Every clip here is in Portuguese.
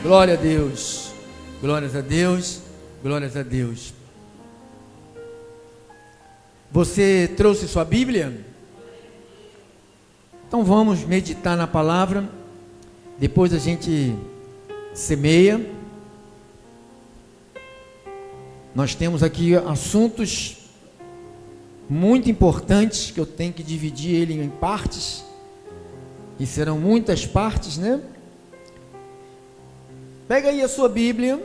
Glória a Deus, glórias a Deus, glórias a Deus. Você trouxe sua Bíblia? Então vamos meditar na palavra, depois a gente semeia. Nós temos aqui assuntos muito importantes, que eu tenho que dividir ele em partes, e serão muitas partes, né? Pega aí a sua Bíblia.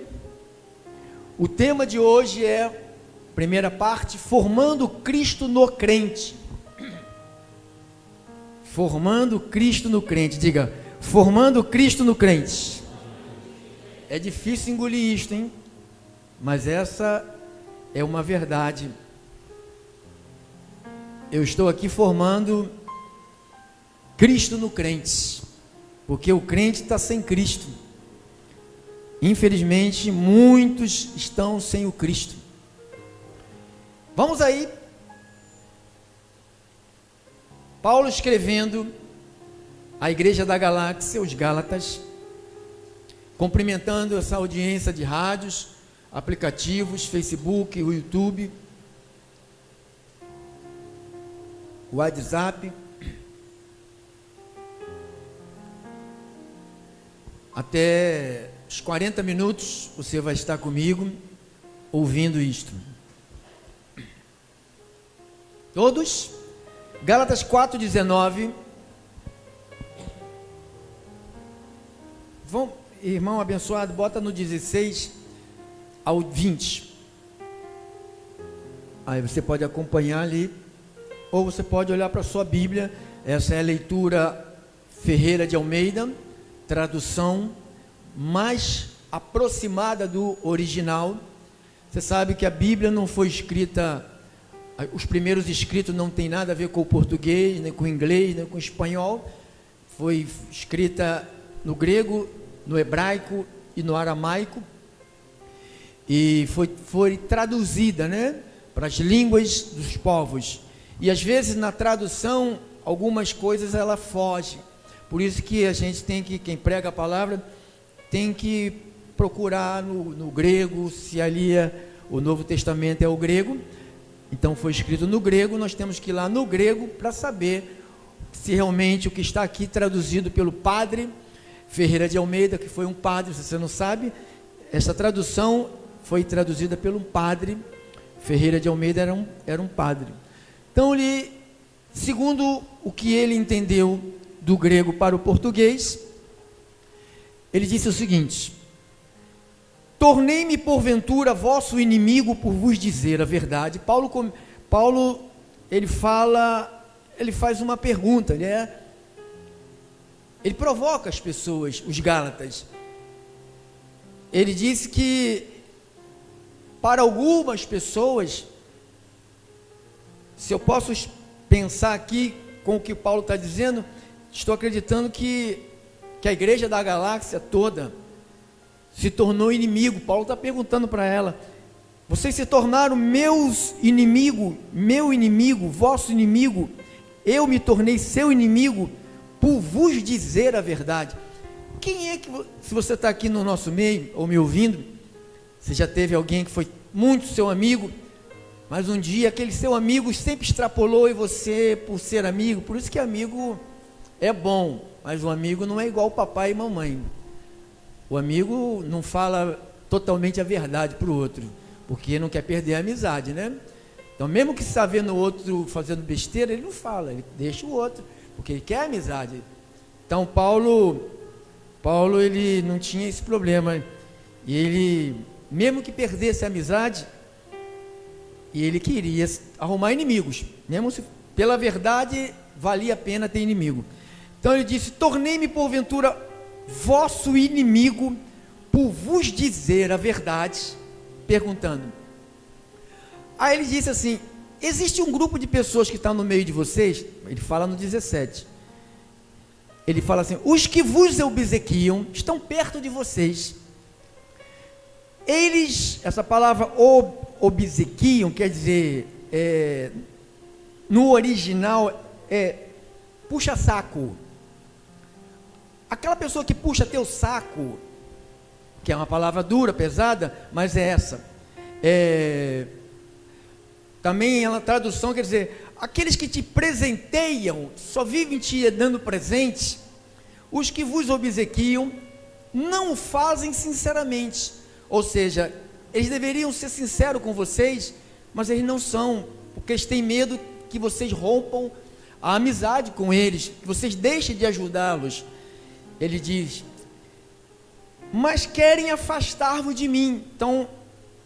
O tema de hoje é, primeira parte, formando Cristo no crente. Formando Cristo no crente. Diga, formando Cristo no crente. É difícil engolir isto, hein? Mas essa é uma verdade. Eu estou aqui formando Cristo no crente, porque o crente está sem Cristo. Infelizmente, muitos estão sem o Cristo. Vamos aí. Paulo escrevendo à igreja da Galáxia, os Gálatas, cumprimentando essa audiência de rádios, aplicativos, Facebook, o YouTube, o WhatsApp. Até os 40 minutos você vai estar comigo ouvindo isto. Todos? Gálatas 4:19. Vão, irmão abençoado, bota no 16 ao 20. Aí você pode acompanhar ali, ou você pode olhar para a sua Bíblia. Essa é a leitura Ferreira de Almeida, tradução mais aproximada do original. Você sabe que a Bíblia não foi escrita, os primeiros escritos não tem nada a ver com o português, nem com o inglês, nem com o espanhol. Foi escrita no grego, no hebraico e no aramaico, e foi traduzida, né, para as línguas dos povos. E às vezes na tradução algumas coisas ela foge. Por isso que a gente tem que, quem prega a palavra, tem que procurar no grego, se ali o Novo Testamento é o grego. Então foi escrito no grego, nós temos que ir lá no grego para saber se realmente o que está aqui traduzido pelo padre Ferreira de Almeida, que foi um padre, se você não sabe, essa tradução foi traduzida pelo padre Ferreira de Almeida, era um padre. Então ele, segundo o que ele entendeu do grego para o português, ele disse o seguinte: tornei-me porventura vosso inimigo por vos dizer a verdade. Paulo ele faz uma pergunta, ele provoca as pessoas, os Gálatas. Ele disse que para algumas pessoas, se eu posso pensar aqui com o que Paulo está dizendo, estou acreditando que a igreja da galáxia toda se tornou inimigo. Paulo está perguntando para ela: vocês se tornaram meu inimigo, vosso inimigo, eu me tornei seu inimigo por vos dizer a verdade. Quem é que, se você está aqui no nosso meio, ou me ouvindo, você já teve alguém que foi muito seu amigo, mas um dia aquele seu amigo sempre extrapolou em você por ser amigo. Por isso que amigo é bom, mas o amigo não é igual papai e mamãe. O amigo não fala totalmente a verdade para o outro, porque não quer perder a amizade, né? Então, mesmo que está vendo o outro fazendo besteira, ele não fala, ele deixa o outro, porque ele quer a amizade. Então, Paulo ele não tinha esse problema, e ele, mesmo que perdesse a amizade, e ele queria arrumar inimigos, mesmo se pela verdade valia a pena ter inimigo. Então ele disse: tornei-me porventura vosso inimigo por vos dizer a verdade, perguntando. Aí ele disse assim: existe um grupo de pessoas que está no meio de vocês. Ele fala no 17, ele fala assim: os que vos obsequiam estão perto de vocês. Eles, essa palavra obsequiam quer dizer, no original puxa saco. Aquela pessoa que puxa teu saco, que é uma palavra dura, pesada, mas é essa. Também ela tradução quer dizer, aqueles que te presenteiam, só vivem te dando presentes, os que vos obsequiam, não o fazem sinceramente. Ou seja, eles deveriam ser sinceros com vocês, mas eles não são, porque eles têm medo que vocês rompam a amizade com eles, que vocês deixem de ajudá-los. Ele diz, mas querem afastar-vos de mim. Então,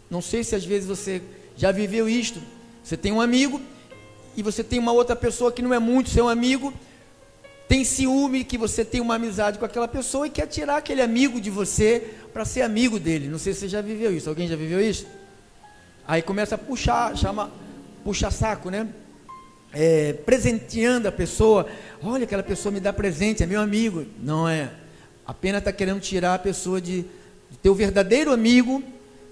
não sei se às vezes você já viveu isto. Você tem um amigo e você tem uma outra pessoa que não é muito seu amigo, tem ciúme que você tem uma amizade com aquela pessoa e quer tirar aquele amigo de você para ser amigo dele. Não sei se você já viveu isso. Alguém já viveu isso? Aí começa a puxa saco, né? Presenteando a pessoa. Olha, aquela pessoa me dá presente, é meu amigo. Não é. Apenas está querendo tirar a pessoa de teu verdadeiro amigo.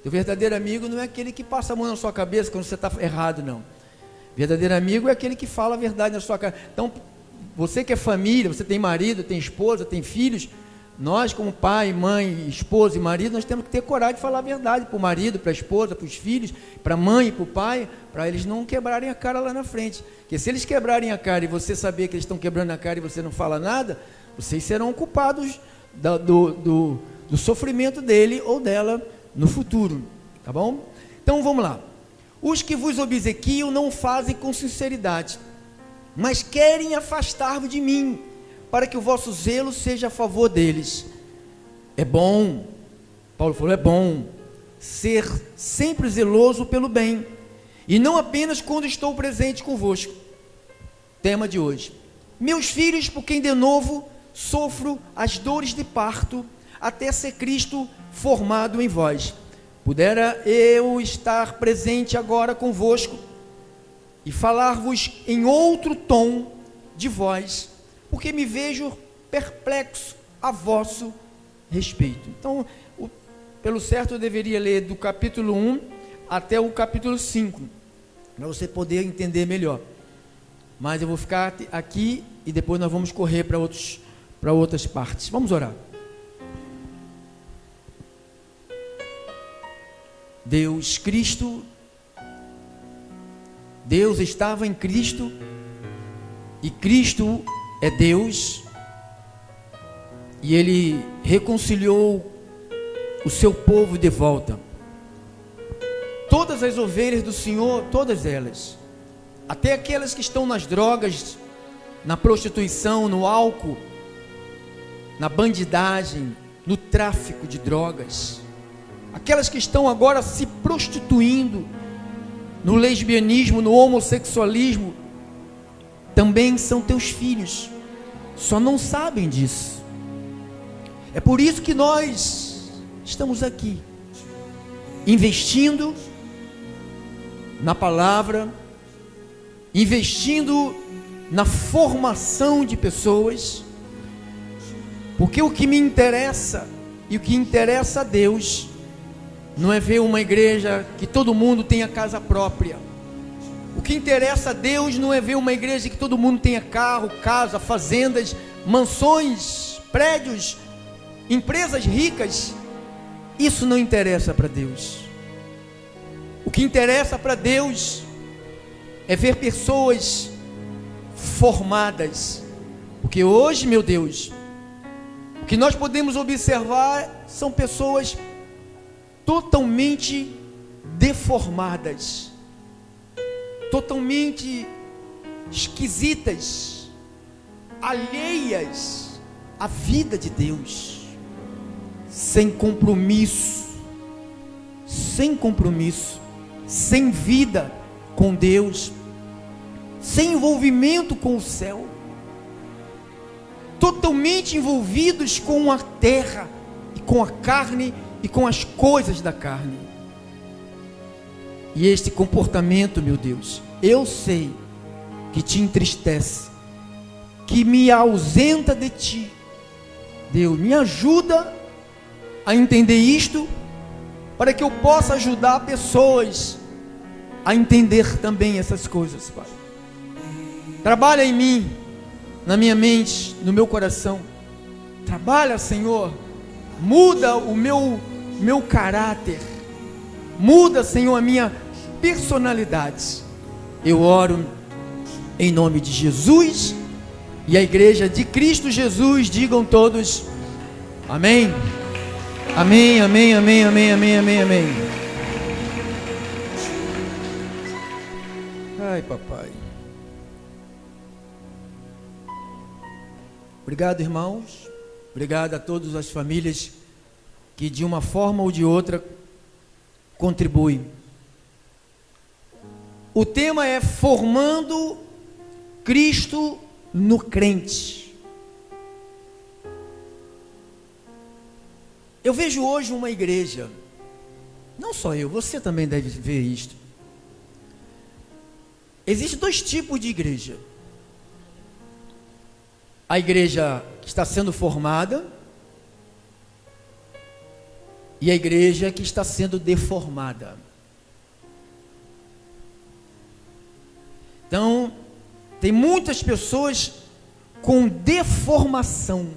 Teu verdadeiro amigo não é aquele que passa a mão na sua cabeça quando você está errado, não. Verdadeiro amigo é aquele que fala a verdade na sua cara. Então, você que é família, você tem marido, tem esposa, tem filhos, nós como pai, mãe, esposa e marido, nós temos que ter coragem de falar a verdade para o marido, para a esposa, para os filhos, para a mãe e para o pai, para eles não quebrarem a cara lá na frente. Porque se eles quebrarem a cara e você saber que eles estão quebrando a cara e você não fala nada, vocês serão culpados do sofrimento dele ou dela no futuro, tá bom? Então vamos lá. Os que vos obsequiam não fazem com sinceridade, mas querem afastar-vos de mim, para que o vosso zelo seja a favor deles. É bom, Paulo falou, é bom ser sempre zeloso pelo bem, e não apenas quando estou presente convosco. Tema de hoje: meus filhos, por quem de novo sofro as dores de parto, até ser Cristo formado em vós. Pudera eu estar presente agora convosco e falar-vos em outro tom de voz, porque me vejo perplexo a vosso respeito. Então, pelo certo eu deveria ler do capítulo 1 até o capítulo 5, para você poder entender melhor. Mas eu vou ficar aqui e depois nós vamos correr para outras partes. Vamos orar. Deus, Cristo, Deus estava em Cristo, e Cristo é Deus, e Ele reconciliou o seu povo de volta. Todas as ovelhas do Senhor, todas elas, até aquelas que estão nas drogas, na prostituição, no álcool, na bandidagem, no tráfico de drogas, aquelas que estão agora se prostituindo, no lesbianismo, no homossexualismo, também são teus filhos, só não sabem disso. É por isso que nós estamos aqui, investindo na palavra, investindo na formação de pessoas, porque o que me interessa e o que interessa a Deus não é ver uma igreja que todo mundo tenha casa própria. O que interessa a Deus não é ver uma igreja que todo mundo tenha carro, casa, fazendas, mansões, prédios, empresas ricas. Isso não interessa para Deus. O que interessa para Deus é ver pessoas formadas. Porque hoje, meu Deus, o que nós podemos observar são pessoas totalmente deformadas, totalmente esquisitas, alheias à vida de Deus, sem compromisso, sem vida com Deus, sem envolvimento com o céu, totalmente envolvidos com a terra e com a carne e com as coisas da carne. E este comportamento, meu Deus, eu sei que te entristece, que me ausenta de ti. Deus, me ajuda a entender isto, para que eu possa ajudar pessoas a entender também essas coisas, Pai. Trabalha em mim, na minha mente, no meu coração. Trabalha, Senhor, muda o meu meu caráter. Muda, Senhor, a minha personalidade. Eu oro em nome de Jesus, e a igreja de Cristo Jesus, digam todos, amém. Amém, amém, amém, amém, amém, amém, amém. Ai, papai. Obrigado, irmãos. Obrigado a todas as famílias que de uma forma ou de outra contribuem. O tema é formando Cristo no crente. Eu vejo hoje uma igreja, não só eu, você também deve ver isto. Existem dois tipos de igreja. A igreja que está sendo formada e a igreja que está sendo deformada. Então, tem muitas pessoas com deformação.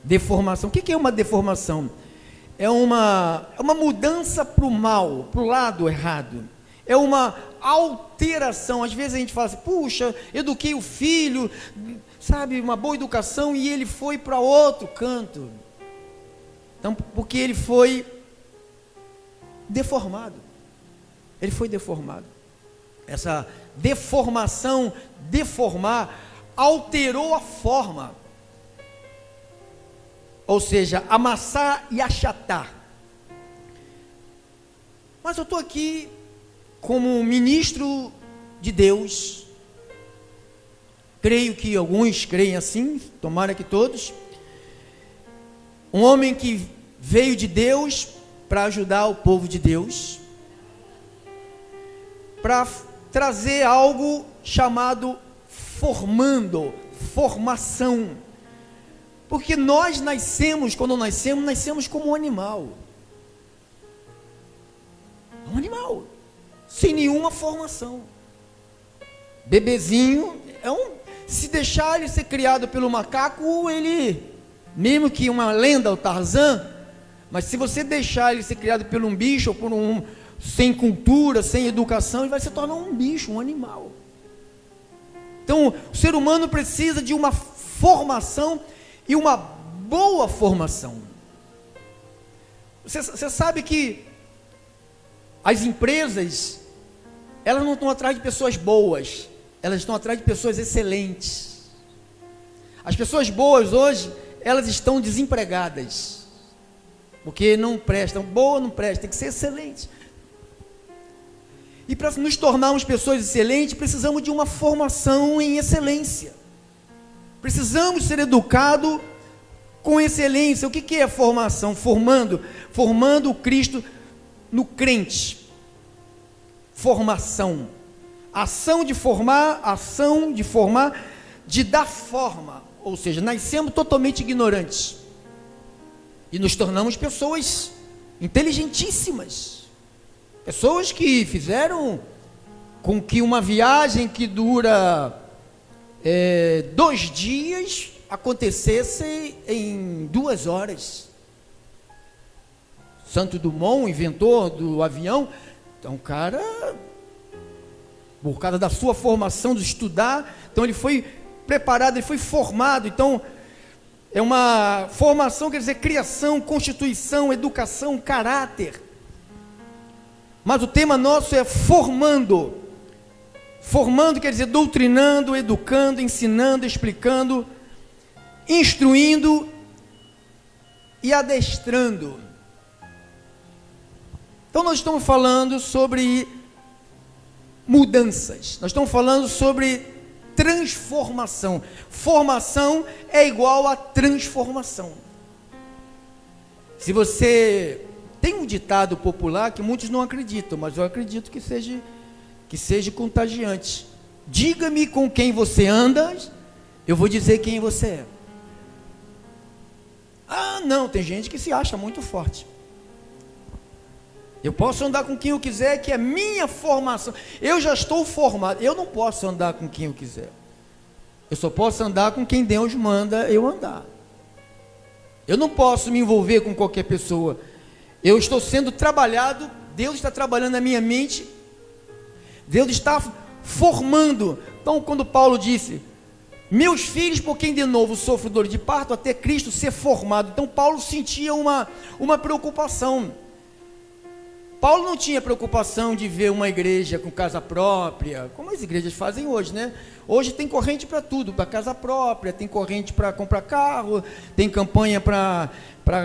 Deformação. O que é uma deformação? É uma mudança para o mal, para o lado errado. É uma alteração. Às vezes a gente fala assim, puxa, eduquei o filho, sabe, uma boa educação, e ele foi para outro canto. Então, porque ele foi deformado. Ele foi deformado. Essa deformação, deformar, alterou a forma. Ou seja, amassar e achatar. Mas eu estou aqui como ministro de Deus. Creio que alguns creem assim, tomara que todos. Um homem que veio de Deus para ajudar o povo de Deus, para trazer algo chamado formação. Porque nós nascemos, quando nascemos como um animal. Um animal, sem nenhuma formação. Bebezinho, se deixar ele ser criado pelo macaco, ele, mesmo que uma lenda, o Tarzan, mas se você deixar ele ser criado por um bicho, ou por sem cultura, sem educação, ele vai se tornar um bicho, um animal. Então, o ser humano precisa de uma formação, e uma boa formação. Você sabe que as empresas, elas não estão atrás de pessoas boas, elas estão atrás de pessoas excelentes. As pessoas boas hoje, elas estão desempregadas, porque não prestam. Boa não presta, tem que ser excelente. E para nos tornarmos pessoas excelentes, precisamos de uma formação em excelência. Precisamos ser educados com excelência. O que é formação? Formando o Cristo no crente. Formação. Ação de formar, de dar forma. Ou seja, nascemos totalmente ignorantes. E nos tornamos pessoas inteligentíssimas. Pessoas que fizeram com que uma viagem que dura 2 dias acontecesse em 2 horas. Santo Dumont, inventor do avião. Então, o cara, por causa da sua formação, de estudar, então ele foi preparado, ele foi formado. Então, é uma formação, quer dizer, criação, constituição, educação, caráter. Mas o tema nosso é formando. Formando quer dizer doutrinando, educando, ensinando, explicando, instruindo e adestrando. Então nós estamos falando sobre mudanças, nós estamos falando sobre transformação. Formação é igual a transformação. Se você tem um ditado popular que muitos não acreditam, mas eu acredito que seja contagiante. Diga-me com quem você anda, eu vou dizer quem você é. Ah, não, tem gente que se acha muito forte. Eu posso andar com quem eu quiser, que é minha formação. Eu já estou formado. Eu não posso andar com quem eu quiser. Eu só posso andar com quem Deus manda eu andar. Eu não posso me envolver com qualquer pessoa. Eu estou sendo trabalhado, Deus está trabalhando na minha mente, Deus está formando. Então, quando Paulo disse, meus filhos, por quem de novo sofro dor de parto, até Cristo ser formado. Então, Paulo sentia uma preocupação. Paulo não tinha preocupação de ver uma igreja com casa própria, como as igrejas fazem hoje, né? Hoje tem corrente para tudo, para casa própria, tem corrente para comprar carro, tem campanha para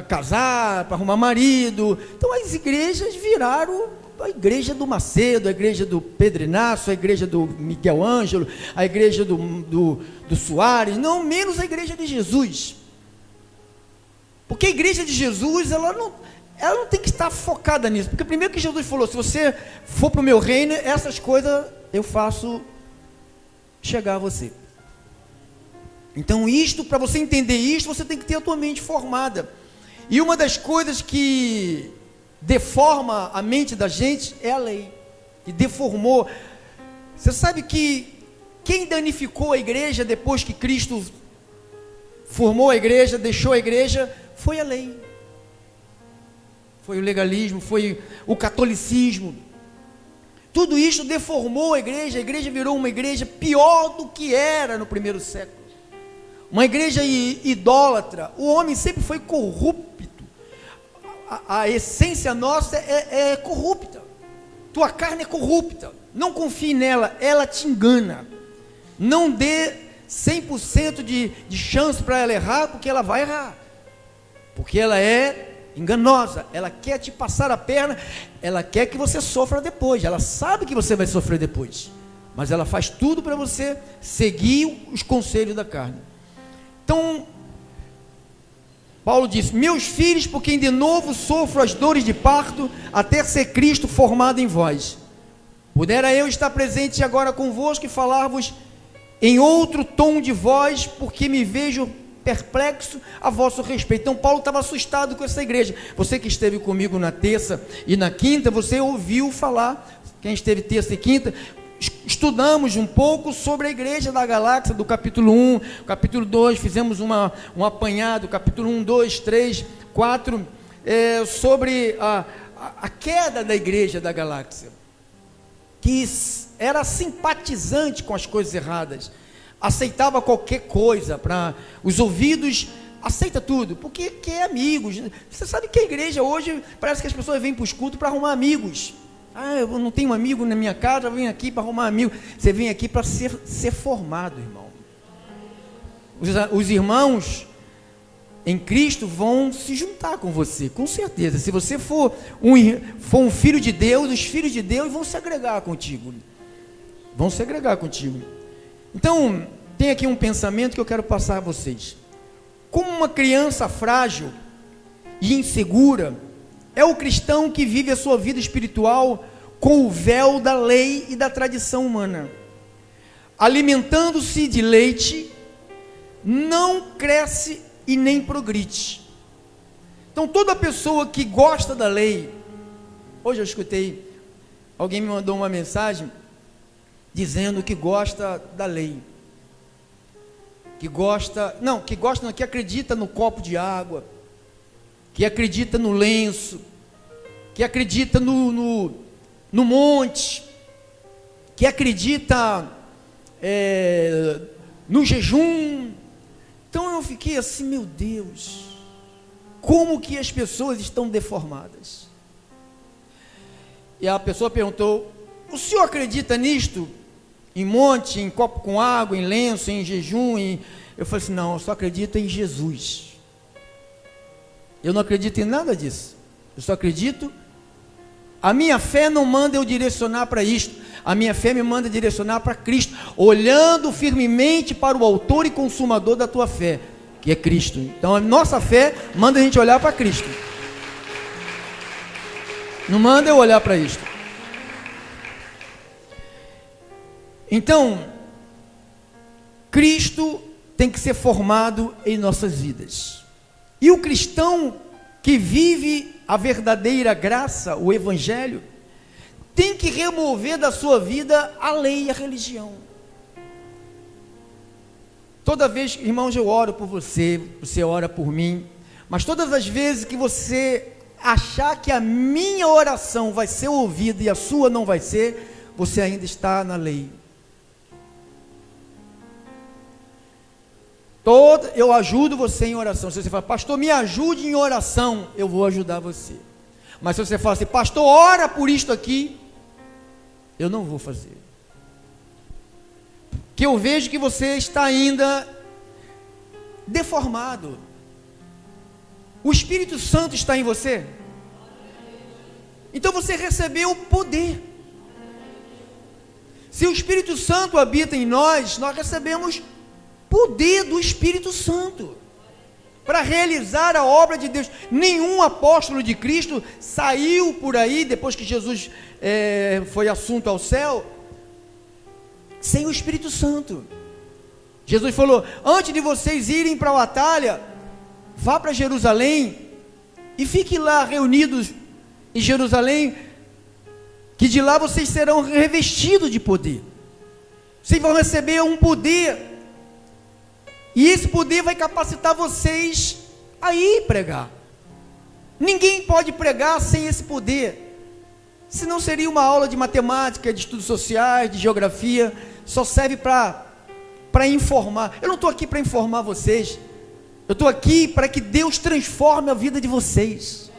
casar, para arrumar marido. Então as igrejas viraram a igreja do Macedo, a igreja do Pedro Inácio, a igreja do Miguel Ângelo, a igreja do Soares, não menos a igreja de Jesus. Porque a igreja de Jesus, ela não tem que estar focada nisso, porque primeiro que Jesus falou, se você for para o meu reino, essas coisas eu faço chegar a você. Então isto, para você entender isto, você tem que ter a tua mente formada. E uma das coisas que deforma a mente da gente é a lei, que deformou. Você sabe que quem danificou a igreja depois que Cristo formou a igreja, deixou a igreja, foi a lei. Foi o legalismo, foi o catolicismo. Tudo isso deformou a igreja virou uma igreja pior do que era no primeiro século. Uma igreja idólatra. O homem sempre foi corrupto. A essência nossa é corrupta. Tua carne é corrupta. Não confie nela, ela te engana. Não dê 100% de chance para ela errar, porque ela vai errar. Porque ela é enganosa, ela quer te passar a perna, ela quer que você sofra depois, ela sabe que você vai sofrer depois, mas ela faz tudo para você seguir os conselhos da carne. Então, Paulo disse, meus filhos, por quem de novo sofro as dores de parto, até ser Cristo formado em vós. Pudera eu estar presente agora convosco e falar-vos em outro tom de voz, porque me vejo perplexo a vosso respeito. Então Paulo estava assustado com essa igreja. Você que esteve comigo na terça e na quinta, você ouviu falar, quem esteve terça e quinta, estudamos um pouco sobre a igreja da Galáxia, do capítulo 1, capítulo 2, fizemos um apanhado, capítulo 1, 2, 3, 4, sobre a queda da igreja da Galáxia, que era simpatizante com as coisas erradas, aceitava qualquer coisa, para os ouvidos, aceita tudo, porque quer amigos. Você sabe que a igreja hoje, parece que as pessoas vêm para os cultos para arrumar amigos. Eu não tenho um amigo na minha casa, eu venho aqui para arrumar amigo. Você vem aqui para ser formado, irmão. Os irmãos em Cristo vão se juntar com você, com certeza. Se você for um filho de Deus, os filhos de Deus vão se agregar contigo. Vão se agregar contigo. Então, tem aqui um pensamento que eu quero passar a vocês. Como uma criança frágil e insegura, é o cristão que vive a sua vida espiritual com o véu da lei e da tradição humana. Alimentando-se de leite, não cresce e nem progride. Então, toda pessoa que gosta da lei, hoje eu escutei, alguém me mandou uma mensagem, dizendo que gosta da lei, que acredita no copo de água, que acredita no lenço, que acredita no monte, que acredita no jejum. Então eu fiquei assim, meu Deus, como que as pessoas estão deformadas? E a pessoa perguntou, o senhor acredita nisto? Em monte, em copo com água, em lenço, em jejum, Eu falei assim, não, eu só acredito em Jesus. Eu não acredito em nada disso. Eu só acredito, a minha fé não manda eu direcionar para isto, a minha fé me manda direcionar para Cristo, olhando firmemente para o autor e consumador da tua fé, que é Cristo. Então a nossa fé manda a gente olhar para Cristo, não manda eu olhar para isto. Então, Cristo tem que ser formado em nossas vidas. E o cristão que vive a verdadeira graça, o Evangelho, tem que remover da sua vida a lei e a religião. Toda vez, irmãos, eu oro por você, você ora por mim, mas todas as vezes que você achar que a minha oração vai ser ouvida e a sua não vai ser, você ainda está na lei. Eu ajudo você em oração. Se você fala, pastor, me ajude em oração, eu vou ajudar você. Mas se você fala assim, pastor, ora por isto aqui, eu não vou fazer. Porque eu vejo que você está ainda deformado. O Espírito Santo está em você. Então você recebeu poder. Se o Espírito Santo habita em nós, nós recebemos poder do Espírito Santo para realizar a obra de Deus. Nenhum apóstolo de Cristo saiu por aí, depois que Jesus foi assunto ao céu, sem o Espírito Santo. Jesus falou, antes de vocês irem para a batalha, vá para Jerusalém, e fiquem lá reunidos em Jerusalém, que de lá vocês serão revestidos de poder. Vocês vão receber um poder, e esse poder vai capacitar vocês a ir pregar. Ninguém pode pregar sem esse poder, senão seria uma aula de matemática, de estudos sociais, de geografia, só serve para informar. Eu não estou aqui para informar vocês, eu estou aqui para que Deus transforme a vida de vocês.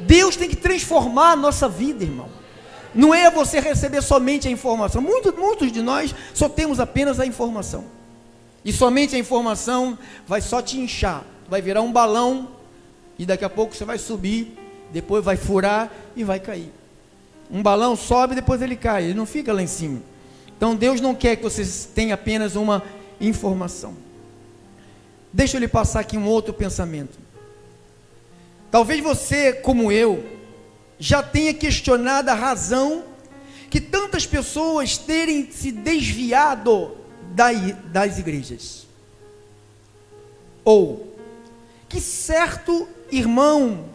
Deus tem que transformar a nossa vida, irmão. Não é você receber somente a informação. Muitos de nós só temos apenas a informação. E somente a informação vai só te inchar, vai virar um balão, e daqui a pouco você vai subir, depois vai furar e vai cair. Um balão sobe e depois ele cai, ele não fica lá em cima. Então Deus não quer que você tenha apenas uma informação. Deixa eu lhe passar aqui um outro pensamento. Talvez você, como eu, já tenha questionado a razão que tantas pessoas terem se desviado das igrejas, ou que certo irmão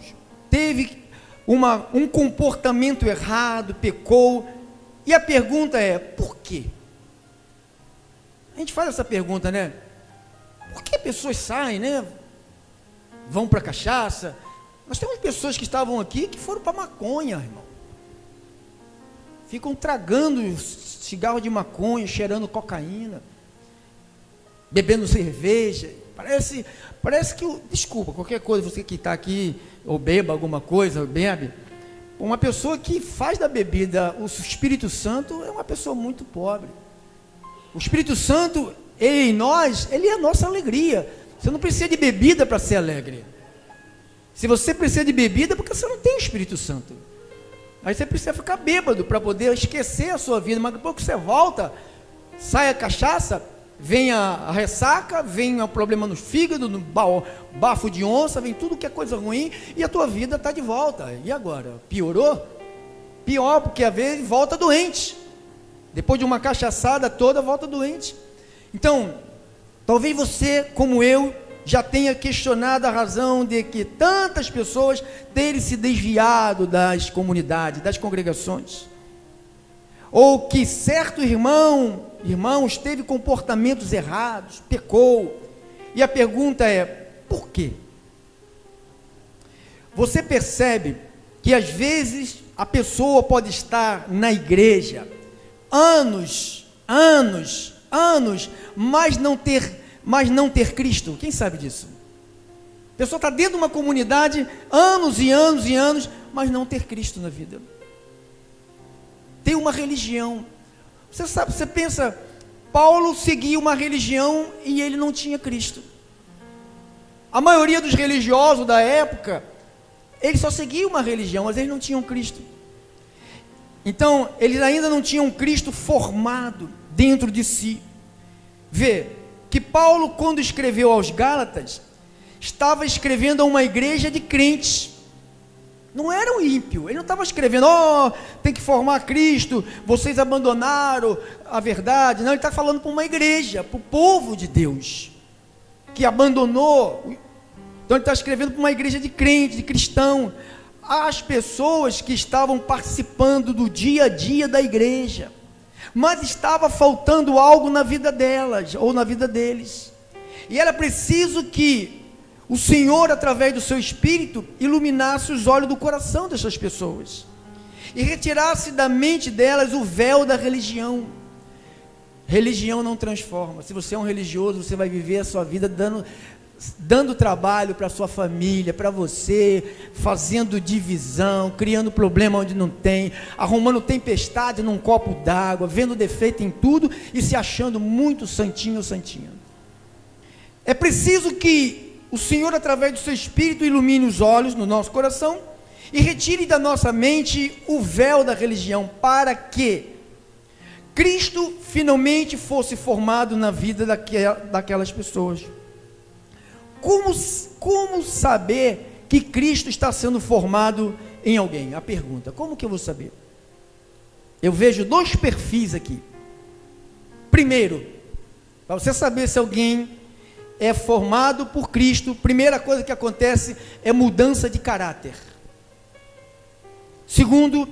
teve um comportamento errado, pecou, e a pergunta é, por quê? A gente faz essa pergunta, né? Por que pessoas saem, né? Vão para cachaça? Nós temos pessoas que estavam aqui que foram para maconha, irmão. Ficam tragando cigarro de maconha, cheirando cocaína, bebendo cerveja. Parece que, desculpa, qualquer coisa, você que está aqui, ou beba alguma coisa, ou bebe, uma pessoa que faz da bebida o Espírito Santo é uma pessoa muito pobre. O Espírito Santo, ele em nós, ele é a nossa alegria. Você não precisa de bebida para ser alegre. Se você precisa de bebida, é porque você não tem o Espírito Santo. Aí você precisa ficar bêbado para poder esquecer a sua vida, mas depois que você volta, sai a cachaça, vem a ressaca, vem o problema no fígado, no bafo de onça, vem tudo que é coisa ruim, e a tua vida está de volta. E agora? Piorou? Pior, porque às vezes volta doente. Depois de uma cachaçada toda, volta doente. Então, talvez você, como eu, já tenha questionado a razão de que tantas pessoas terem se desviado das das congregações, ou que certo irmãos, teve comportamentos errados, pecou, e a pergunta é, por quê? Você percebe que às vezes a pessoa pode estar na igreja anos, mas não ter Cristo. Quem sabe disso? A pessoa está dentro de uma comunidade anos e anos, mas não ter Cristo na vida. Tem uma religião. Você pensa, Paulo seguia uma religião e ele não tinha Cristo. A maioria dos religiosos da época, eles só seguiam uma religião, mas eles não tinham Cristo. Então, eles ainda não tinham Cristo formado dentro de si. Vê que Paulo, quando escreveu aos Gálatas, estava escrevendo a uma igreja de crentes. Não era um ímpio. Ele não estava escrevendo, tem que formar Cristo, vocês abandonaram a verdade. Não, ele está falando para uma igreja, para o povo de Deus, que abandonou. Então ele está escrevendo para uma igreja de crentes, de cristão, as pessoas que estavam participando do dia a dia da igreja, mas estava faltando algo na vida delas, ou na vida deles, e era preciso que o Senhor, através do seu Espírito, iluminasse os olhos do coração dessas pessoas e retirasse da mente delas o véu da religião. Religião não transforma. Se você é um religioso, você vai viver a sua vida dando trabalho para a sua família, para você, fazendo divisão, criando problema onde não tem, arrumando tempestade num copo d'água, vendo defeito em tudo e se achando muito santinho ou santinha. É preciso que o Senhor, através do seu Espírito, ilumine os olhos no nosso coração e retire da nossa mente o véu da religião, para que Cristo finalmente fosse formado na vida daquelas pessoas. Como saber que Cristo está sendo formado em alguém? A pergunta, como que eu vou saber? Eu vejo dois perfis aqui. Primeiro, para você saber se alguém é formado por Cristo, primeira coisa que acontece é mudança de caráter. Segundo,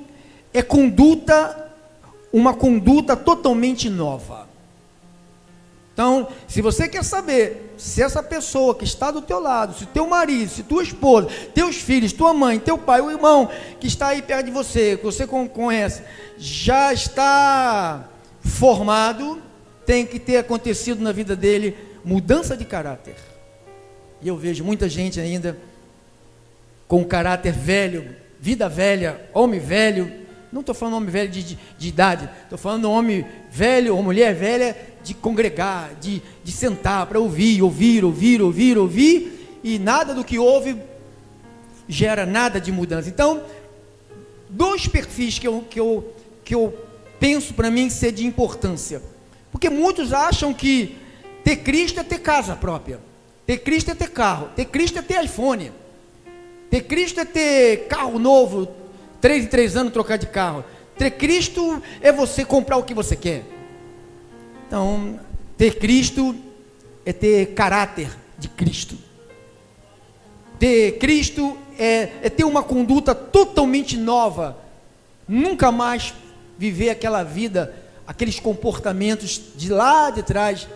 é uma conduta totalmente nova. Então, se você quer saber se essa pessoa que está do teu lado, se teu marido, se tua esposa, teus filhos, tua mãe, teu pai, o irmão que está aí perto de você, que você conhece, já está formado, tem que ter acontecido na vida dele mudança de caráter. E eu vejo muita gente ainda com caráter velho, vida velha, homem velho. Não estou falando homem velho de idade, estou falando homem velho ou mulher velha de congregar, de sentar para ouvir, e nada do que ouve gera nada de mudança. Então, dois perfis que eu penso para mim ser de importância, porque muitos acham que ter Cristo é ter casa própria, ter Cristo é ter carro, ter Cristo é ter iPhone, ter Cristo é ter carro novo, 3 em 3 anos trocar de carro. Ter Cristo é você comprar o que você quer. Então, ter Cristo é ter caráter de Cristo. Ter Cristo é ter uma conduta totalmente nova. Nunca mais viver aquela vida, aqueles comportamentos de lá de trás,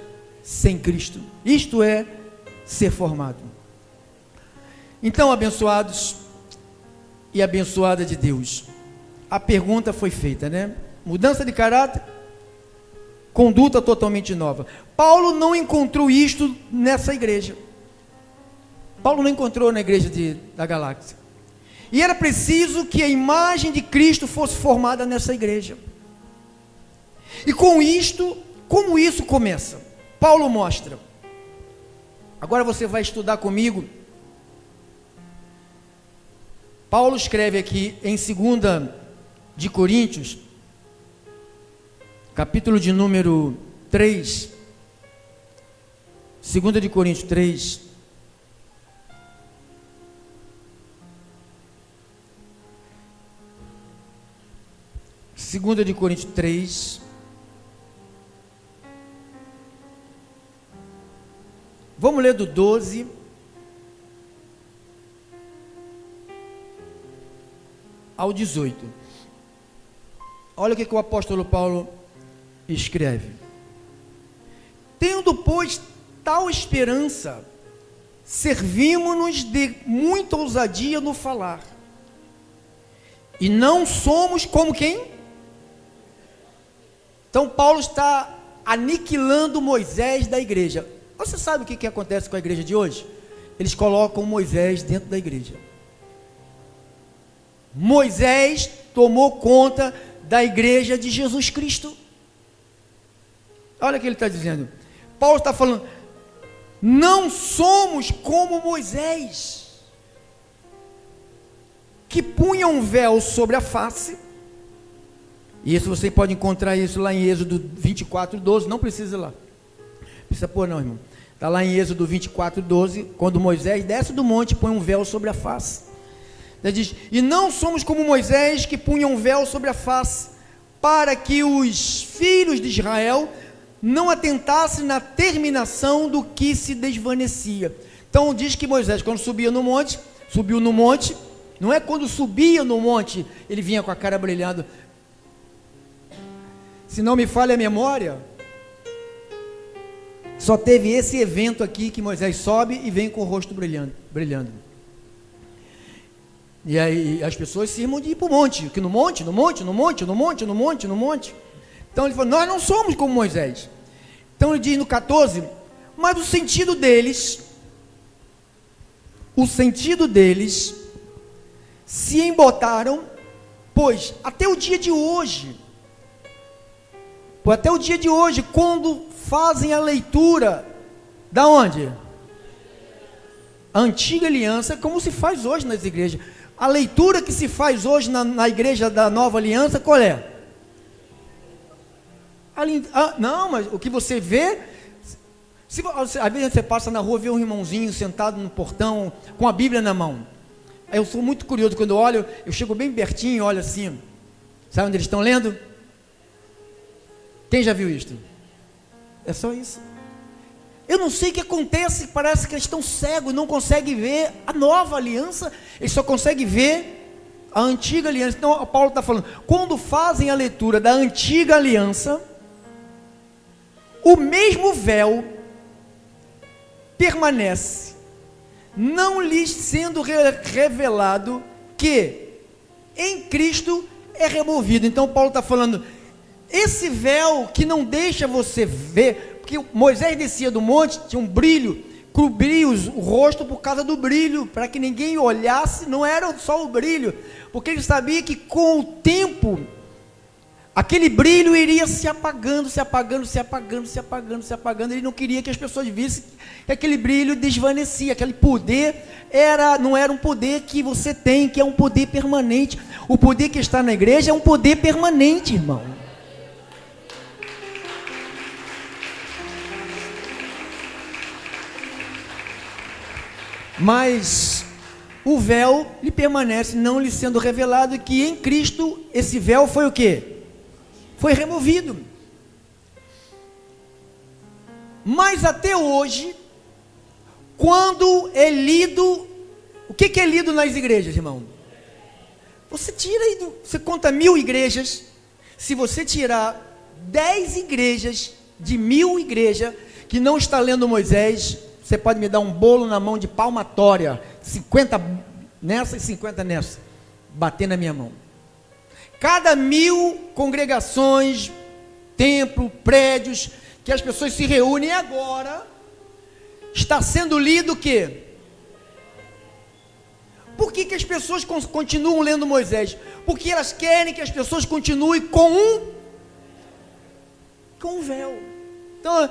sem Cristo. Isto é ser formado. Então, abençoados e abençoada de Deus, a pergunta foi feita, né? Mudança de caráter, conduta totalmente nova. Paulo não encontrou isto nessa igreja. Paulo não encontrou na igreja da Galáxia. E era preciso que a imagem de Cristo fosse formada nessa igreja. E com isto, como isso começa? Paulo mostra. Agora você vai estudar comigo. Paulo escreve aqui em 2 de Coríntios, capítulo de número 3, 2 de Coríntios 3, Segunda de Coríntios 3, vamos ler do 12 ao 18. Olha o que o apóstolo Paulo escreve: tendo, pois, tal esperança, servimos-nos de muita ousadia no falar, e não somos como quem? Então Paulo está aniquilando Moisés da igreja. Você sabe o que acontece com a igreja de hoje? Eles colocam Moisés dentro da igreja. Moisés tomou conta da igreja de Jesus Cristo. Olha o que ele está dizendo. Paulo está falando, não somos como Moisés, que punha um véu sobre a face. E isso você pode encontrar isso lá em Êxodo 24:12, não precisa ir lá. Precisa pôr não, irmão. Está lá em Êxodo 24:12, quando Moisés desce do monte e põe um véu sobre a face. Ele diz, e não somos como Moisés, que punha um véu sobre a face, para que os filhos de Israel não atentassem na terminação do que se desvanecia. Então diz que Moisés, quando subiu no monte, não é quando subia no monte, ele vinha com a cara brilhando. Se não me falha a memória, Só teve esse evento aqui que Moisés sobe e vem com o rosto brilhando. E aí as pessoas cismam de ir para o monte, que no monte. Então ele falou, nós não somos como Moisés. Então ele diz no 14, mas o sentido deles se embotaram, pois até o dia de hoje, quando fazem a leitura, da onde? A antiga aliança, como se faz hoje nas igrejas. A leitura que se faz hoje na igreja da nova aliança, qual é? Não, mas o que você vê, às vezes você passa na rua, vê um irmãozinho sentado no portão, com a Bíblia na mão. Aí eu sou muito curioso, quando eu olho, eu chego bem pertinho e olho assim, sabe onde eles estão lendo? Quem já viu isto? É só isso. Eu não sei o que acontece, parece que eles estão cegos, não conseguem ver a nova aliança, eles só conseguem ver a antiga aliança. Então Paulo está falando, quando fazem a leitura da antiga aliança, o mesmo véu permanece, não lhes sendo revelado que em Cristo é removido. Então Paulo está falando, esse véu que não deixa você ver, porque Moisés descia do monte, tinha um brilho, cobria o rosto por causa do brilho, para que ninguém olhasse, não era só o brilho, porque ele sabia que com o tempo, aquele brilho iria se apagando, ele não queria que as pessoas vissem que aquele brilho desvanecia, aquele poder não era um poder que você tem, que é um poder permanente. O poder que está na igreja é um poder permanente, irmão. Mas o véu lhe permanece, não lhe sendo revelado, que em Cristo esse véu foi o quê? Foi removido. Mas até hoje, quando é lido, o que é lido nas igrejas, irmão? Você tira aí, você conta 1000 igrejas, se você tirar 10 igrejas de 1000 igrejas que não está lendo Moisés, você pode me dar um bolo na mão de palmatória, 50 nessa e 50 nessa, bater na minha mão. Cada 1000 congregações, templo, prédios, que as pessoas se reúnem agora, está sendo lido o quê? Por que as pessoas continuam lendo Moisés? Porque elas querem que as pessoas continuem com um véu. Então,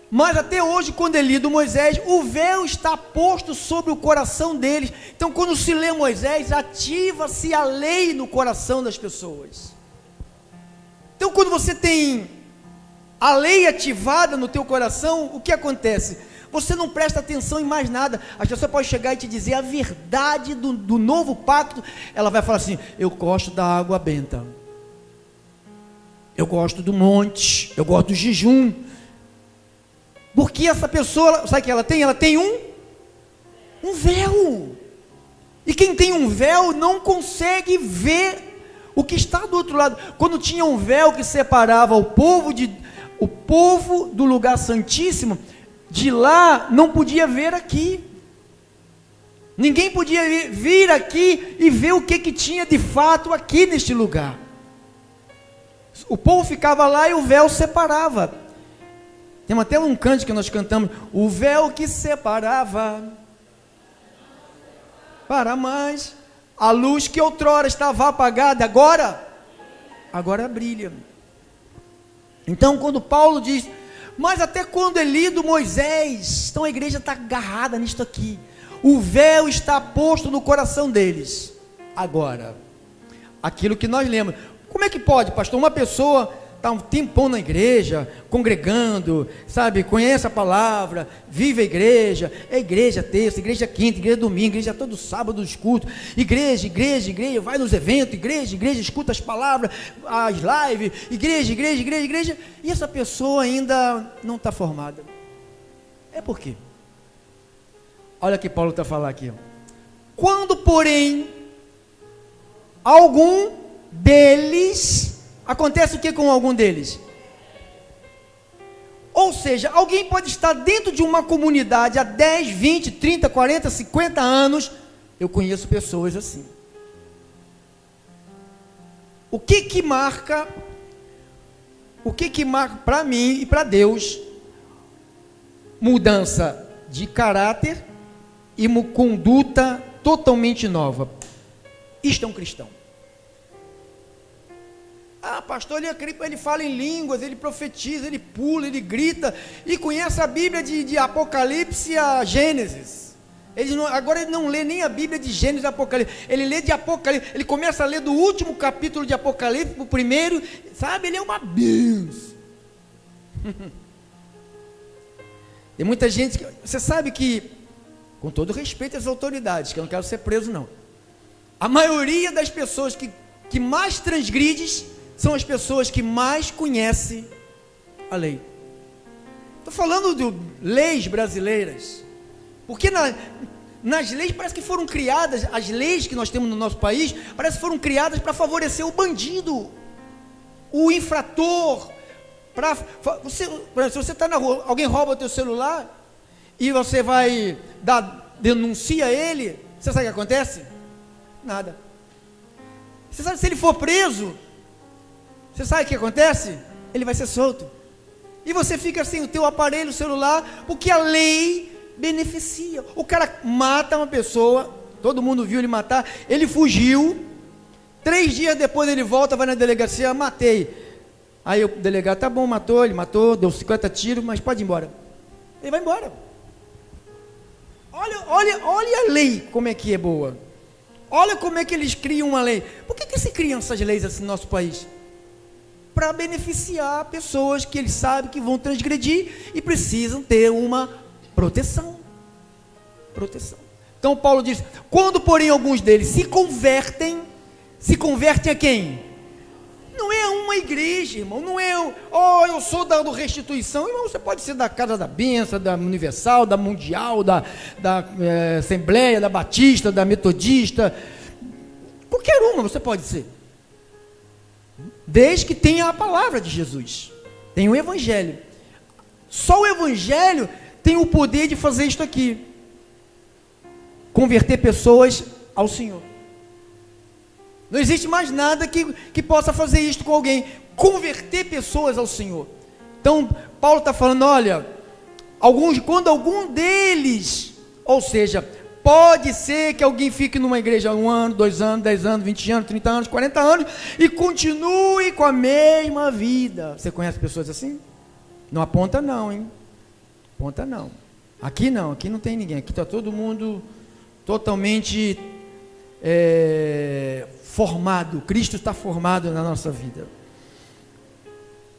mas até hoje, quando é lido Moisés, o véu está posto sobre o coração deles. Então, quando se lê Moisés, ativa-se a lei no coração das pessoas. Então, quando você tem a lei ativada no teu coração, o que acontece? Você não presta atenção em mais nada. A pessoa pode chegar e te dizer a verdade do novo pacto. Ela vai falar assim, eu gosto da água benta, eu gosto do monte, eu gosto do jejum. Porque essa pessoa, sabe o que ela tem? Ela tem um véu. E quem tem um véu não consegue ver o que está do outro lado. Quando tinha um véu que separava o povo do lugar santíssimo, de lá não podia ver aqui. Ninguém podia vir aqui e ver o que tinha de fato aqui neste lugar. O povo ficava lá e o véu separava. Tem até um canto que nós cantamos, o véu que separava para mais, a luz que outrora estava apagada, agora brilha. Então quando Paulo diz, mas até quando é lido Moisés, então a igreja está agarrada nisto aqui, o véu está posto no coração deles. Agora, aquilo que nós lemos, como é que pode, pastor, uma pessoa está um tempão na igreja, congregando, sabe, conhece a palavra, vive a igreja, é igreja terça, igreja quinta, igreja domingo, igreja todo sábado dos cultos, igreja, vai nos eventos, igreja, escuta as palavras, as lives, igreja, e essa pessoa ainda não está formada. É por quê? Olha o que Paulo está falando aqui. Quando, porém, algum deles... Acontece o que com algum deles? Ou seja, alguém pode estar dentro de uma comunidade há 10, 20, 30, 40, 50 anos. Eu conheço pessoas assim. O que marca para mim e para Deus mudança de caráter e uma conduta totalmente nova? Isto é um cristão. Ah, pastor, ele fala em línguas, ele profetiza, ele pula, ele grita, e conhece a Bíblia de Apocalipse a Gênesis. Agora ele não lê nem a Bíblia de Gênesis e Apocalipse, ele lê de Apocalipse, ele começa a ler do último capítulo de Apocalipse para o primeiro, sabe, ele é uma benção. Tem muita gente, você sabe que, com todo respeito às autoridades, que eu não quero ser preso não, a maioria das pessoas que mais transgridem são as pessoas que mais conhecem a lei. Estou falando de leis brasileiras, porque nas leis parece que foram criadas, as leis que nós temos no nosso país, parece que foram criadas para favorecer o bandido, o infrator. Se você está na rua, alguém rouba o teu celular, e você vai denuncia ele, você sabe o que acontece? Nada. Você sabe, se ele for preso, você sabe o que acontece? Ele vai ser solto. E você fica sem o teu aparelho celular, porque a lei beneficia. O cara mata uma pessoa, todo mundo viu ele matar, ele fugiu, 3 dias depois ele volta, vai na delegacia, matei. Aí o delegado, tá bom, ele matou, deu 50 tiros, mas pode ir embora. Ele vai embora. Olha a lei, como é que é boa. Olha como é que eles criam uma lei. Por que se criam essas leis assim no nosso país? Para beneficiar pessoas que eles sabem que vão transgredir e precisam ter uma proteção. Então Paulo diz, quando porém alguns deles se convertem a quem? Não é uma igreja, irmão, não é, eu sou do Restituição, irmão, você pode ser da Casa da Benção, da Universal, da Mundial, da Assembleia, da Batista, da Metodista, qualquer uma você pode ser, desde que tenha a palavra de Jesus, tem o Evangelho. Só o Evangelho tem o poder de fazer isto aqui, converter pessoas ao Senhor. Não existe mais nada que possa fazer isto com alguém, converter pessoas ao Senhor. Então, Paulo está falando, olha, quando algum deles, ou seja, pode ser que alguém fique numa igreja 1 ano, 2 anos, 10 anos, 20 anos, 30 anos, 40 anos, e continue com a mesma vida. Você conhece pessoas assim? Não aponta não, hein? Aponta não. Aqui não tem ninguém, aqui está todo mundo totalmente formado, Cristo está formado na nossa vida.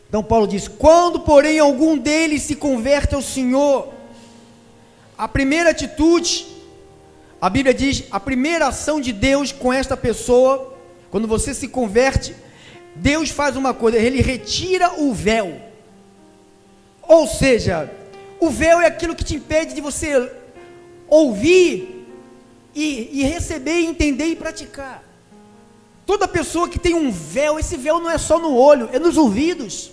Então Paulo diz, quando porém algum deles se converte ao Senhor, a primeira atitude, a Bíblia diz, a primeira ação de Deus com esta pessoa, quando você se converte, Deus faz uma coisa, Ele retira o véu, ou seja, o véu é aquilo que te impede de você ouvir, e receber, entender e praticar. Toda pessoa que tem um véu, esse véu não é só no olho, é nos ouvidos.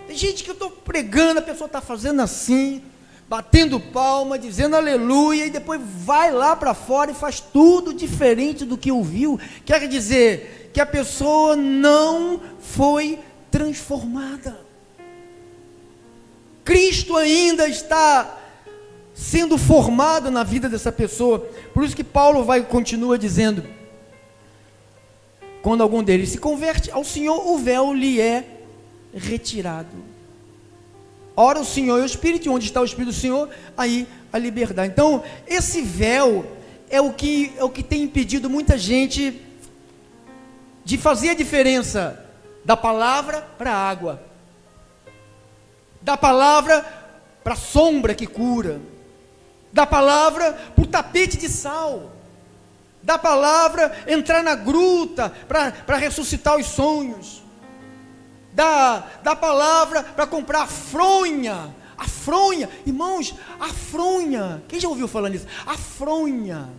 Tem gente que eu estou pregando, a pessoa está fazendo assim, batendo palma, dizendo aleluia, e depois vai lá para fora e faz tudo diferente do que ouviu. Quer dizer que a pessoa não foi transformada. Cristo ainda está sendo formado na vida dessa pessoa. Por isso que Paulo continua dizendo, quando algum deles se converte ao Senhor, o véu lhe é retirado. Ora o Senhor é o Espírito, e onde está o Espírito do Senhor, aí a liberdade. Então esse véu é o que tem impedido muita gente de fazer a diferença da palavra para a água, da palavra para a sombra que cura, da palavra para o tapete de sal, da palavra entrar na gruta para ressuscitar os sonhos, da palavra para comprar a fronha, irmãos, a fronha, quem já ouviu falar nisso? A fronha,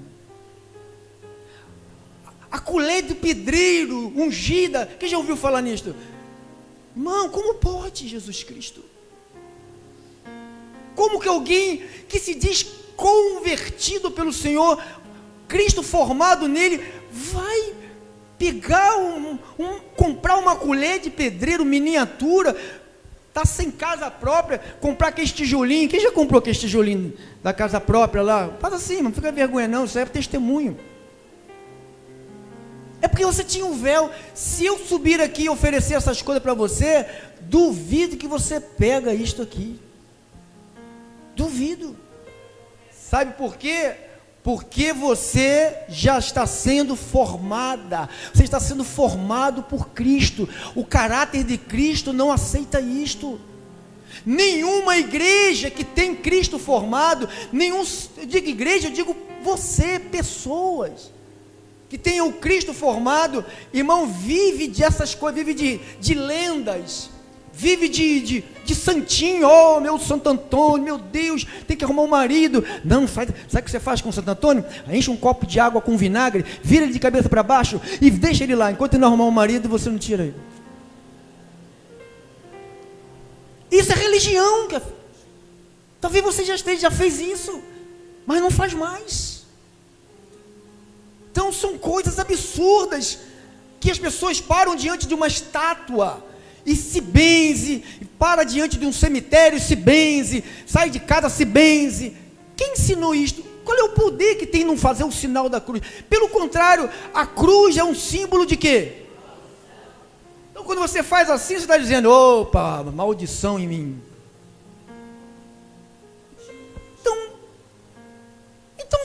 a colher do pedreiro ungida, quem já ouviu falar nisso? Irmão, como pode Jesus Cristo? Como que alguém que se diz convertido pelo Senhor, Cristo formado nele, vai pegar comprar uma colher de pedreiro miniatura, tá sem casa própria, comprar aquele tijolinho? Quem já comprou aquele tijolinho da casa própria lá? Faz assim, não fica vergonha não, isso é testemunho. É porque você tinha um véu. Se eu subir aqui e oferecer essas coisas para você, duvido que você pega isto aqui. Duvido. Sabe por quê? Porque você já está sendo formada. Você está sendo formado por Cristo. O caráter de Cristo não aceita isto. Nenhuma igreja que tem Cristo formado, eu digo igreja, eu digo você, pessoas que tenham o Cristo formado, irmão, vive dessas coisas, vive de lendas, vive de santinho. Oh, meu Santo Antônio, meu Deus, tem que arrumar um marido. Não, sabe o que você faz com o Santo Antônio? Enche um copo de água com vinagre, vira ele de cabeça para baixo e deixa ele lá, enquanto ele não arrumar um marido, você não tira ele. Isso é religião. Talvez você já fez isso, mas não faz mais. Então são coisas absurdas, que as pessoas param diante de uma estátua e se benze, para diante de um cemitério e se benze, sai de casa, se benze. Quem ensinou isto? Qual é o poder que tem em não fazer o sinal da cruz? Pelo contrário, a cruz é um símbolo de quê? Então quando você faz assim, você está dizendo, opa, maldição em mim. Então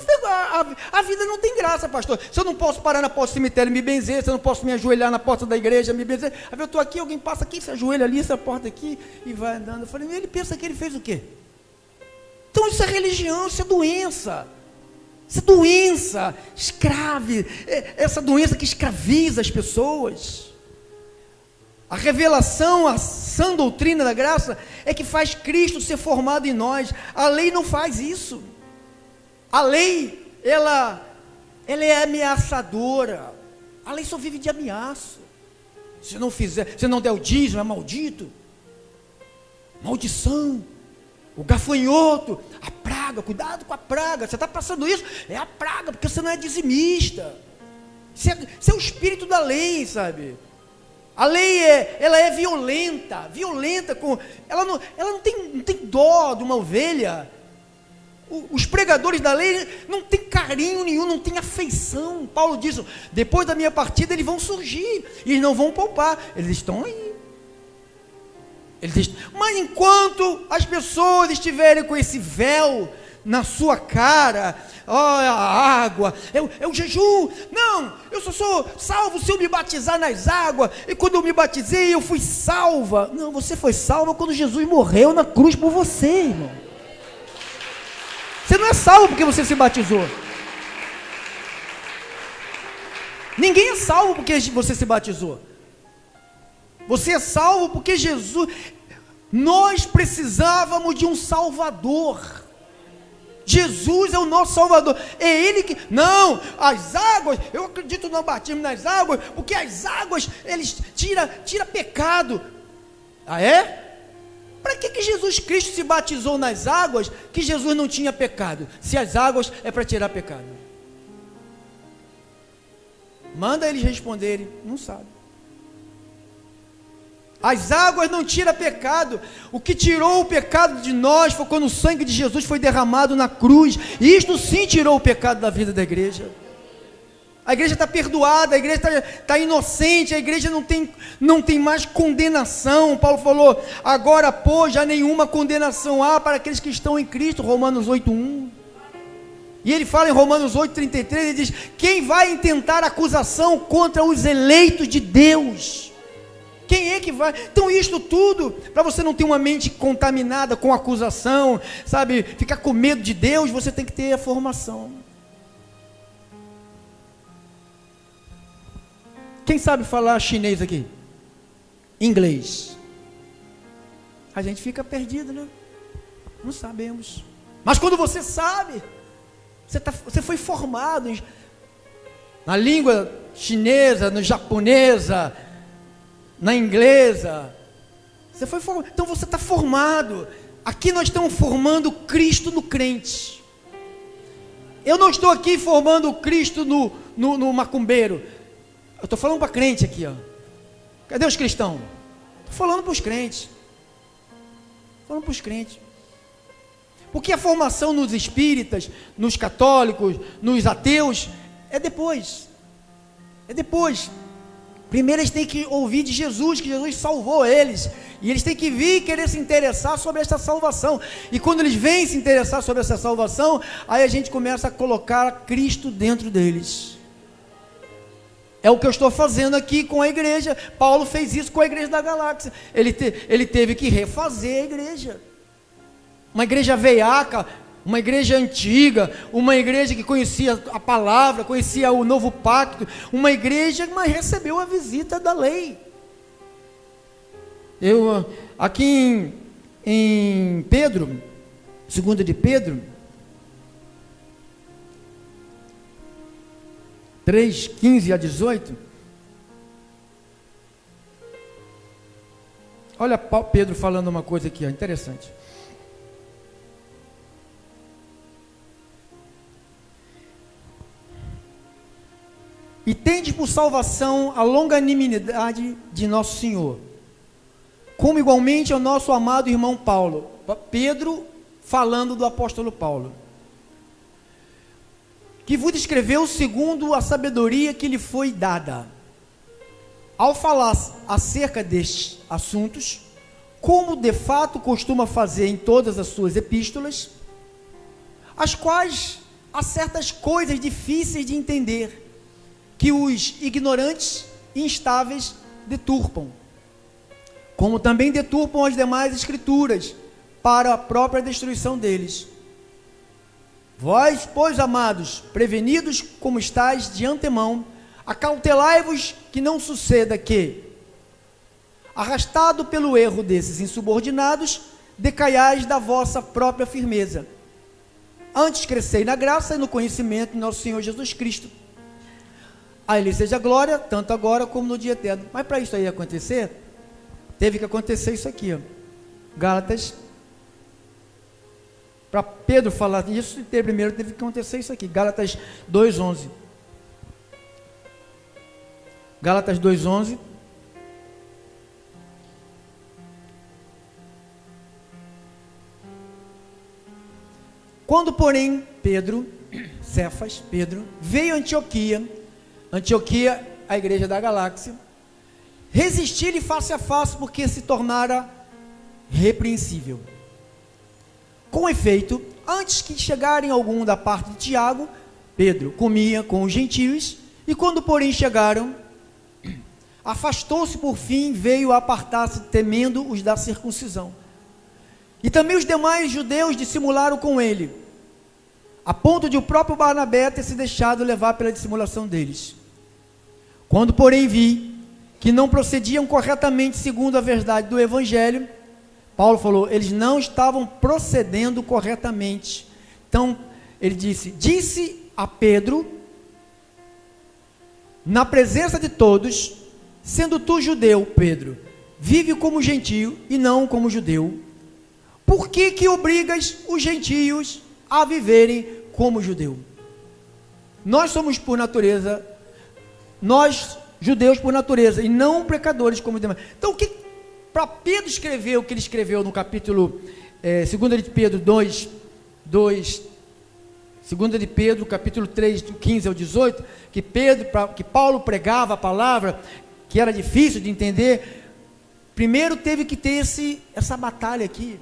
a vida não tem graça, pastor. Se eu não posso parar na porta do cemitério e me benzer, se eu não posso me ajoelhar na porta da igreja me benzer, aí eu estou aqui, alguém passa aqui, se ajoelha ali, essa porta aqui e vai andando. Eu falei, ele pensa que ele fez o quê? Então isso é religião, isso é doença. Isso é doença escrave, essa doença que escraviza as pessoas. A revelação, a sã doutrina da graça é que faz Cristo ser formado em nós. A lei não faz isso. A lei, ela é ameaçadora. A lei só vive de ameaça. Se não fizer, se não der o dízimo, é maldito. Maldição. O gafanhoto, a praga, cuidado com a praga. Você está passando isso, é a praga, porque você não é dizimista. Isso é o espírito da lei, sabe? A lei ela é violenta, ela não tem dó de uma ovelha. Os pregadores da lei não têm carinho nenhum, não têm afeição. Paulo diz, depois da minha partida eles vão surgir, e eles não vão poupar, eles estão aí. Mas enquanto as pessoas estiverem com esse véu na sua cara, a água, é o jejum, não, eu só sou salvo se eu me batizar nas águas, e quando eu me batizei eu fui salva. Não, você foi salva quando Jesus morreu na cruz por você, irmão. Você não é salvo porque você se batizou. Ninguém é salvo porque você se batizou. Você é salvo porque Jesus... Nós precisávamos de um Salvador. Jesus é o nosso Salvador. É Ele que... Não, as águas... Eu acredito no batismo nas águas, porque as águas, eles tira pecado. Ah, é? Para que Jesus Cristo se batizou nas águas, que Jesus não tinha pecado? Se as águas é para tirar pecado. Manda eles responderem, não sabe. As águas não tiram pecado. O que tirou o pecado de nós foi quando o sangue de Jesus foi derramado na cruz. E isto sim tirou o pecado da vida da igreja. A igreja está perdoada, a igreja está inocente, a igreja não tem mais condenação. Paulo falou, agora, pois, já nenhuma condenação há para aqueles que estão em Cristo, Romanos 8:1. E ele fala em Romanos 8:33, ele diz, quem vai intentar acusação contra os eleitos de Deus? Quem é que vai? Então isto tudo, para você não ter uma mente contaminada com acusação, sabe, ficar com medo de Deus, você tem que ter a formação. Quem sabe falar chinês aqui? Inglês. A gente fica perdido, né? Não sabemos. Mas quando você sabe, você foi formado na língua chinesa, na japonesa, na inglesa. Você foi formado. Então você está formado. Aqui nós estamos formando Cristo no crente. Eu não estou aqui formando Cristo no macumbeiro. Eu estou falando para crente aqui, ó. Cadê os cristãos? Estou falando para os crentes. Falando para os crentes. Porque a formação nos espíritas, nos católicos, nos ateus, é depois. É depois. Primeiro eles têm que ouvir de Jesus, que Jesus salvou eles. E eles têm que vir e querer se interessar sobre essa salvação. E quando eles vêm se interessar sobre essa salvação, aí a gente começa a colocar Cristo dentro deles. É o que eu estou fazendo aqui com a igreja. Paulo fez isso com a igreja da Galáxia. Ele teve que refazer a igreja. Uma igreja veiaca, uma igreja antiga, uma igreja que conhecia a palavra, conhecia o novo pacto, uma igreja que recebeu a visita da lei. Eu, aqui em Pedro, 2 de Pedro, 3, 15 a 18, olha Pedro falando uma coisa aqui, ó, interessante. E tende por salvação a longanimidade de nosso Senhor, como igualmente ao nosso amado irmão Paulo. Pedro falando do apóstolo Paulo, que vos escreveu segundo a sabedoria que lhe foi dada, ao falar acerca destes assuntos, como de fato costuma fazer em todas as suas epístolas, as quais há certas coisas difíceis de entender, que os ignorantes e instáveis deturpam, como também deturpam as demais escrituras, para a própria destruição deles. Vós, pois, amados, prevenidos como estáis de antemão, acautelai-vos que não suceda que, arrastado pelo erro desses insubordinados, decaiais da vossa própria firmeza. Antes crescei na graça e no conhecimento de nosso Senhor Jesus Cristo. A Ele seja glória, tanto agora como no dia eterno. Mas para isso aí acontecer, teve que acontecer isso aqui, ó. Gálatas. Para Pedro falar isso, primeiro teve que acontecer isso aqui. Gálatas 2:11. Gálatas 2:11. Quando, porém, Cefas, veio a Antioquia, a igreja da Galáxia, resistir-lhe face a face, porque se tornara repreensível. Com efeito, antes que chegarem algum da parte de Tiago, Pedro comia com os gentios, e quando porém chegaram, afastou-se por fim, veio a apartar-se, temendo os da circuncisão. E também os demais judeus dissimularam com ele, a ponto de o próprio Barnabé ter se deixado levar pela dissimulação deles. Quando, porém, vi que não procediam corretamente segundo a verdade do Evangelho, Paulo falou, eles não estavam procedendo corretamente. Então, ele disse a Pedro, na presença de todos, sendo tu judeu, Pedro, vive como gentio e não como judeu. Por que obrigas os gentios a viverem como judeu? Nós somos por natureza, nós judeus por natureza, e não pecadores como demais. Então, para Pedro escrever o que ele escreveu no capítulo 2 de Pedro 2, 2 de Pedro, capítulo 3, do 15 ao 18, que Paulo pregava a palavra, que era difícil de entender, primeiro teve que ter essa batalha aqui.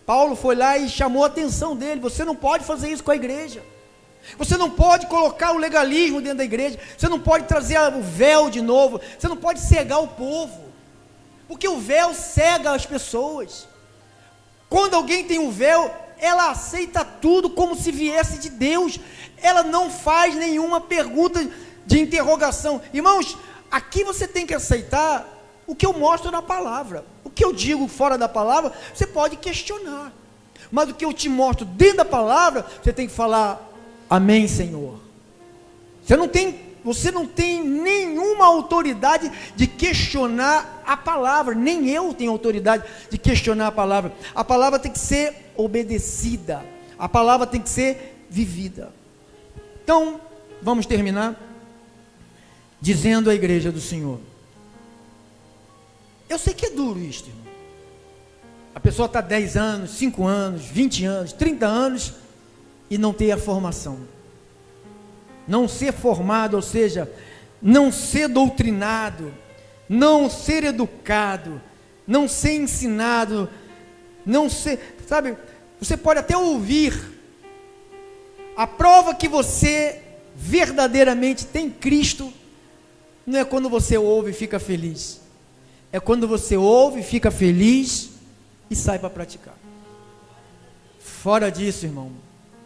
Paulo foi lá e chamou a atenção dele, você não pode fazer isso com a igreja, você não pode colocar o legalismo dentro da igreja, você não pode trazer o véu de novo, você não pode cegar o povo, porque o véu cega as pessoas. Quando alguém tem um véu, ela aceita tudo como se viesse de Deus, ela não faz nenhuma pergunta de interrogação. Irmãos, aqui você tem que aceitar o que eu mostro na palavra. O que eu digo fora da palavra, você pode questionar, mas o que eu te mostro dentro da palavra, você tem que falar, amém, Senhor. Você não tem Você não tem nenhuma autoridade de questionar a palavra. Nem eu tenho autoridade de questionar a palavra. A palavra tem que ser obedecida. A palavra tem que ser vivida. Então, vamos terminar dizendo à igreja do Senhor. Eu sei que é duro isto, irmão. A pessoa está 10 anos, 5 anos, 20 anos, 30 anos e não ter a formação. Não ser formado, ou seja, não ser doutrinado, não ser educado, não ser ensinado, não ser, sabe, você pode até ouvir. A prova que você verdadeiramente tem Cristo não é quando você ouve e fica feliz. É quando você ouve, fica feliz e sai para praticar. Fora disso, irmão,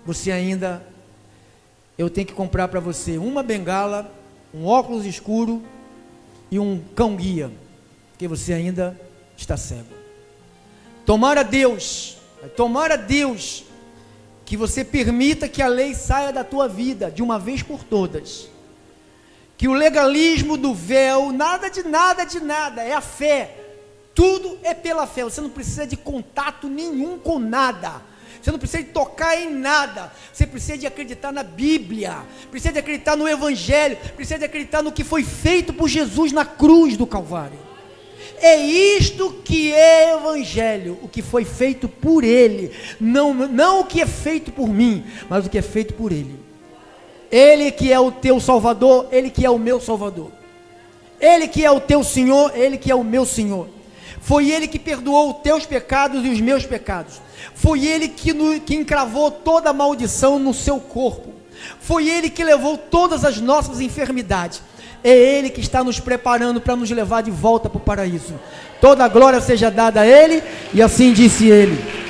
você ainda... Eu tenho que comprar para você uma bengala, um óculos escuro e um cão-guia, porque você ainda está cego. Tomara Deus que você permita que a lei saia da tua vida de uma vez por todas. Que o legalismo do véu, nada, é a fé. Tudo é pela fé. Você não precisa de contato nenhum com nada. Você não precisa de tocar em nada. Você precisa de acreditar na Bíblia. Precisa de acreditar no Evangelho. Precisa de acreditar no que foi feito por Jesus na cruz do Calvário. É isto que é Evangelho. O que foi feito por Ele. Não o que é feito por mim, mas o que é feito por Ele. Ele que é o teu Salvador, Ele que é o meu Salvador. Ele que é o teu Senhor, Ele que é o meu Senhor. Foi Ele que perdoou os teus pecados e os meus pecados. Foi Ele que encravou toda a maldição no seu corpo. Foi Ele que levou todas as nossas enfermidades. É Ele que está nos preparando para nos levar de volta para o paraíso. Toda a glória seja dada a Ele, e assim disse Ele.